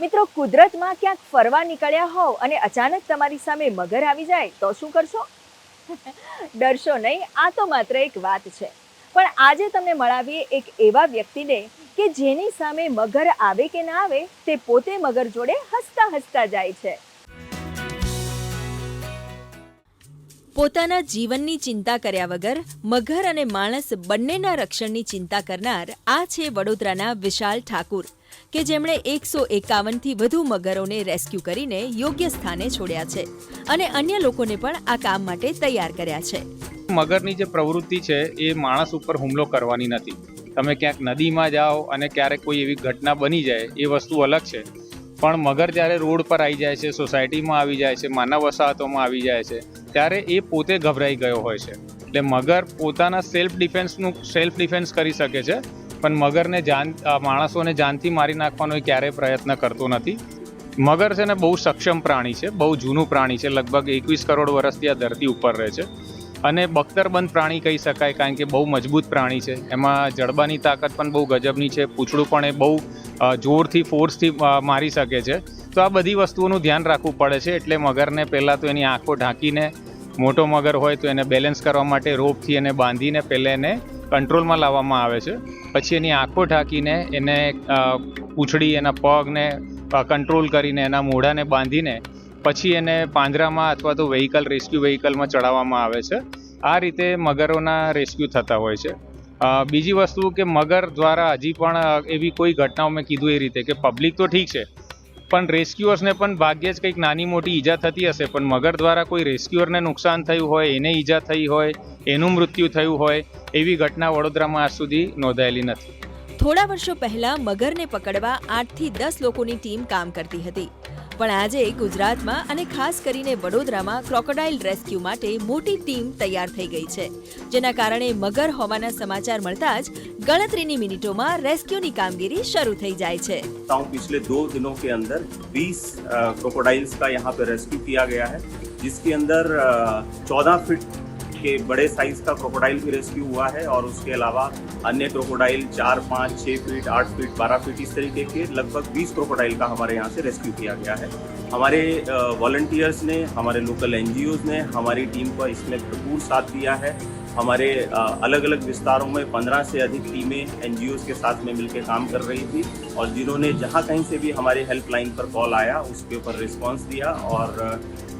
મિત્રો, કુદરતમાં ક્યાંક ફરવા નીકળ્યા હોવ અને અચાનક તમારી સામે મગર આવી જાય તો શું કરશો? ડરશો નહીં, આ તો માત્ર એક વાત છે. પણ આજે તમને મળાવીએ એક એવા વ્યક્તિને કે જેની સામે મગર આવે કે ના આવે તે પોતે મગર જોડે હસતા હસતા જાય છે. પોતાના જીવનની ચિંતા કર્યા વગર મગર અને માણસ બંનેના રક્ષણની ચિંતા કરનાર આ છે વડોદરાના વિશાલ ઠાકુર, કે જેમણે 151થી વધુ મગરોને રેસ્ક્યુ કરીને યોગ્ય સ્થાને છોડ્યા છે અને અન્ય લોકોને પણ આ કામ માટે તૈયાર કર્યા છે. મગરની જે પ્રવૃત્તિ છે એ માણસ ઉપર હુમલો કરવાની નથી. તમે ક્યાંક નદીમાં જાઓ અને ક્યારેક કોઈ એવી ઘટના બની જાય એ વસ્તુ અલગ છે, પણ મગર જ્યારે રોડ પર આવી જાય છે, સોસાયટીમાં આવી જાય છે, માનવ વસાહતોમાં આવી જાય છે, ત્યારે એ પોતે ગભરાઈ ગયો હોય છે. એટલે મગર પોતાના સેલ્ફ ડિફેન્સ કરી શકે છે, પણ મગરને માણસોને જાનથી મારી નાખવાનો એ ક્યારેય પ્રયત્ન કરતો નથી. મગર છે ને બહુ સક્ષમ પ્રાણી છે, બહુ જૂનું પ્રાણી છે, લગભગ 21 કરોડ વર્ષથી આ ધરતી ઉપર રહે છે અને બખ્તરબંધ પ્રાણી કહી શકાય, કારણ કે બહુ મજબૂત પ્રાણી છે. એમાં જડબાની તાકાત પણ બહુ ગજબની છે, પૂંછડું પણ એ બહુ જોરથી ફોર્સથી મારી શકે છે. તો આ બધી વસ્તુઓનું ધ્યાન રાખવું પડે છે. એટલે મગરને પહેલાં તો એની આંખો ઢાંકીને, મોટો મગર હોય તો એને બેલેન્સ કરવા માટે રોપથી એને બાંધીને પહેલાં એને કંટ્રોલમાં લાવવામાં આવે છે. પછી એની આંખો ઢાંકીને એને પૂંછડી, એના પગને કંટ્રોલ કરીને, એના મોઢાને બાંધીને પછી એને પાંજરામાં અથવા તો રેસ્ક્યુ વ્હીકલમાં ચડાવવામાં આવે છે. આ રીતે મગરોના રેસ્ક્યુ થતા હોય છે. બીજી વસ્તુ કે મગર દ્વારા હજી પણ એવી કોઈ ઘટનાઓ મેં કીધું એ રીતે કે પબ્લિક તો ઠીક છે, પણ રેસ્ક્યુઅર્સને પણ ભાગ્યે જ કંઈક નાની મોટી ઈજા થતી હશે, પણ મગર દ્વારા કોઈ રેસ્ક્યુઅરને નુકસાન થયું હોય, એને ઈજા થઈ હોય, એનું મૃત્યુ થયું હોય, એવી ઘટના વડોદરામાં આજ સુધી નોંધાયેલી નથી. થોડા વર્ષો પહેલા મગરને પકડવા 8થી 10 લોકોની ટીમ કામ કરતી હતી, પણ આજે ગુજરાતમાં અને ખાસ કરીને વડોદરામાં ક્રોકોડાઇલ રેસ્ક્યુ માટે મોટી ટીમ તૈયાર થઈ ગઈ છે, જેના કારણે મગર હોવાના સમાચાર મળતા જ ગણતરીની મિનિટોમાં રેસ્ક્યુની કામગીરી શરૂ થઈ જાય છે. पिछले 2 दिनों के अंदर 20 क्रोकोडाइल्स का यहाँ पे रेस्क्यू किया गया है, जिसके अंदर 14 फीट के बड़े साइज का क्रोकोडाइल भी रेस्क्यू हुआ है और उसके अलावा अन्य क्रोकोडाइल 4, 5, 6 फीट, 8 फीट, 12 फीट इस तरीके के लगभग 20 क्रोकोडाइल का हमारे यहाँ से रेस्क्यू किया गया है. हमारे वॉलंटियर्स ने, हमारे लोकल एनजीओज ने हमारी टीम को इसमें भरपूर साथ दिया है. हमारे अलग अलग विस्तारों में 15 से अधिक टीमें एनजीओज के साथ में मिलकर काम कर रही थी और जिन्होंने जहाँ कहीं से भी हमारे हेल्पलाइन पर कॉल आया उसके ऊपर रिस्पॉन्स दिया और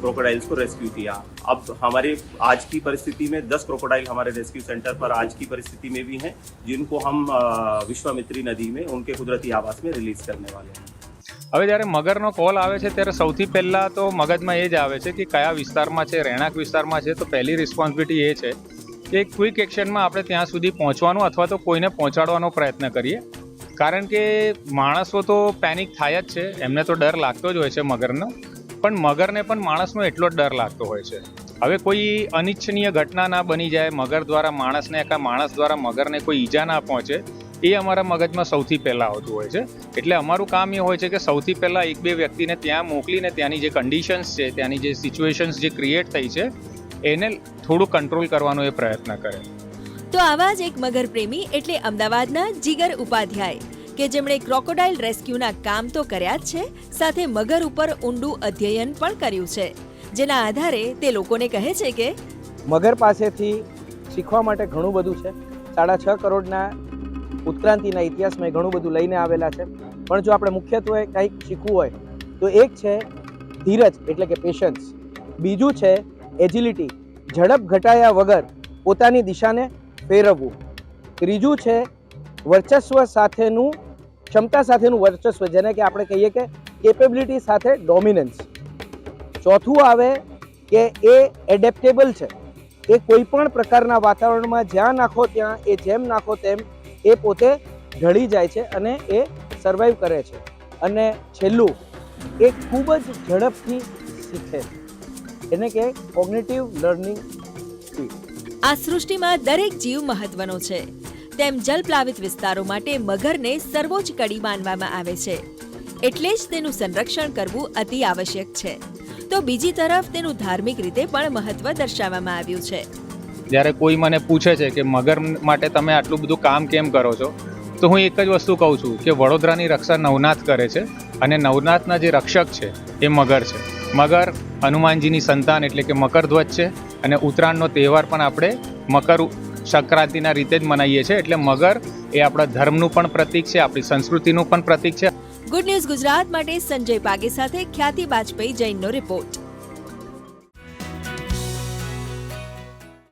क्रोकोडाइल्स को रेस्क्यू किया. अब हमारे आज की परिस्थिति में 10 क्रोकोडाइल हमारे रेस्क्यू सेंटर पर आज की परिस्थिति में भी हैं, जिनको हम विश्वामित्री नदी में उनके कुदरती आवास में रिलीज करने वाले हैं. હવે જ્યારે મગરનો કોલ આવે છે ત્યારે સૌથી પહેલાં તો મગજમાં એ જ આવે છે કે કયા વિસ્તારમાં છે, રહેણાંક વિસ્તારમાં છે. તો પહેલી રિસ્પોન્સિબિલિટી એ છે કે ક્વિક એક્શનમાં આપણે ત્યાં સુધી પહોંચવાનું અથવા તો કોઈને પહોંચાડવાનો પ્રયત્ન કરીએ, કારણ કે માણસો તો પેનિક થાય જ છે, એમને તો ડર લાગતો જ હોય છે મગરનો, પણ મગરને પણ માણસનો એટલો જ ડર લાગતો હોય છે. હવે કોઈ અનિચ્છનીય ઘટના ના બની જાય, મગર દ્વારા માણસને કે માણસ દ્વારા મગરને કોઈ ઈજા ના પહોંચે, એ અમારા મગજમાં સૌથી પહેલાં આવતું હોય છે. એટલે અમારું કામ એ હોય છે કે સૌથી પહેલાં 1-2 વ્યક્તિને ત્યાં મોકલીને ત્યાંની જે કન્ડિશન્સ છે, ત્યાંની જે સિચ્યુએશન્સ જે ક્રિએટ થઈ છે એને થોડું કંટ્રોલ કરવાનો એ પ્રયત્ન કરે. તો આવા જ એક મગર પ્રેમી એટલે અમદાવાદના જીગર ઉપાધ્યાય, કે જેમણે ક્રોકોડાઇલ રેસ્ક્યુના કામ તો કર્યા જ છે, સાથે મગર ઉપર ઊંડું અધ્યયન પણ કર્યું છે, જેના આધારે તે લોકોને કહે છે કે મગર પાસેથી શીખવા માટે ઘણું બધું છે. 6.5 કરોડના ઉત્ક્રાંતિના ઇતિહાસમાં ઘણું બધું લઈને આવેલા છે, પણ જો આપણે મુખ્યત્વે કંઈક શીખવું હોય તો એક છે ધીરજ એટલે કે પેશન્સ, બીજું છે એજિલિટી, ઝડપ ઘટાયા વગર પોતાની દિશાને ફેરવવું, ત્રીજું છે વર્ચસ્વ સાથેનું, ક્ષમતા સાથેનું વર્ચસ્વ, જેને કે આપણે કહીએ કે કેપેબિલિટી સાથે ડોમિનન્સ, ચોથું આવે કે એ એડેપ્ટેબલ છે, એ કોઈ પણ પ્રકારના વાતાવરણમાં જ્યાં નાખો ત્યાં, એ જેમ નાખો તેમ એ પોતે ઢળી જાય છે અને એ સર્વાઈવ કરે છે, અને છેલ્લું એ ખૂબ જ ઝડપથી શીખે છે, એને કે કોગ્નિટિવ લર્નિંગ સ્પીડ. આ સૃષ્ટિમાં દરેક જીવ મહત્વનો છે, તેમ જલપ્લાવિત વિસ્તારો માટે મગરને સર્વોચ્ચ કડી માનવામાં આવે છે, એટલે જ તેનું સંરક્ષણ કરવું અતિ આવશ્યક છે. તો બીજી તરફ તેનું ધાર્મિક રીતે પણ મહત્વ દર્શાવવામાં આવ્યું છે. જ્યારે કોઈ મને પૂછે છે કે મગર માટે તમે આટલું બધું કામ કેમ કરો છો, તો તો હું એક જ વસ્તુ કહું છું કે વડોદરાની રક્ષા નવનાથ કરે છે અને નવનાથના જે રક્ષક છે એ મગર છે. મગર હનુમાનજીની સંતાન એટલે કે મકરધ્વજ છે અને ઉત્તરાયણનો તહેવાર પણ આપણે મકર સંક્રાંતિના રીતે જ મનાવીએ છીએ. એટલે મગર એ આપણા ધર્મનું પણ પ્રતીક છે, આપણી સંસ્કૃતિનું પણ પ્રતીક છે. ગુડ ન્યૂઝ ગુજરાત માટે સંજય પાગે સાથે ખ્યાતિ બાજપેયી જૈનનો રિપોર્ટ.